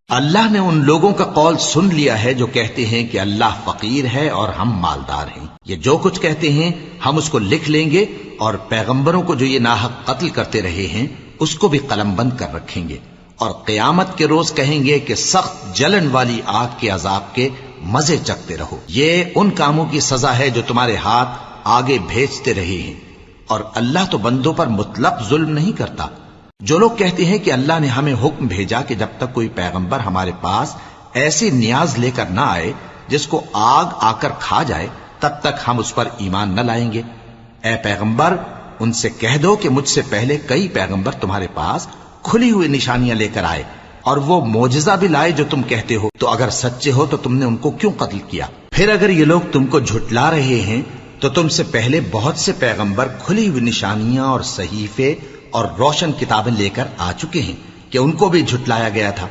اللہ نے ان لوگوں کا قول سن لیا ہے جو کہتے ہیں کہ اللہ فقیر ہے اور ہم مالدار ہیں۔ یہ جو کچھ کہتے ہیں ہم اس کو لکھ لیں گے، اور پیغمبروں کو جو یہ ناحق قتل کرتے رہے ہیں اس کو بھی قلم بند کر رکھیں گے، اور قیامت کے روز کہیں گے کہ سخت جلن والی آگ کے عذاب کے مزے چکھتے رہو۔ یہ ان کاموں کی سزا ہے جو تمہارے ہاتھ آگے بھیجتے رہے ہیں، اور اللہ تو بندوں پر مطلق ظلم نہیں کرتا۔ جو لوگ کہتے ہیں کہ اللہ نے ہمیں حکم بھیجا کہ جب تک کوئی پیغمبر ہمارے پاس ایسی نیاز لے کر نہ آئے جس کو آگ آ کر کھا جائے تب تک ہم اس پر ایمان نہ لائیں گے، اے پیغمبر ان سے کہہ دو کہ مجھ سے پہلے کئی پیغمبر تمہارے پاس کھلی ہوئی نشانیاں لے کر آئے اور وہ معجزہ بھی لائے جو تم کہتے ہو، تو اگر سچے ہو تو تم نے ان کو کیوں قتل کیا؟ پھر اگر یہ لوگ تم کو جھٹلا رہے ہیں تو تم سے پہلے بہت سے پیغمبر کھلی ہوئی نشانیاں اور صحیفے اور روشن کتابیں لے کر آ چکے ہیں کہ ان کو بھی جھٹلایا گیا تھا۔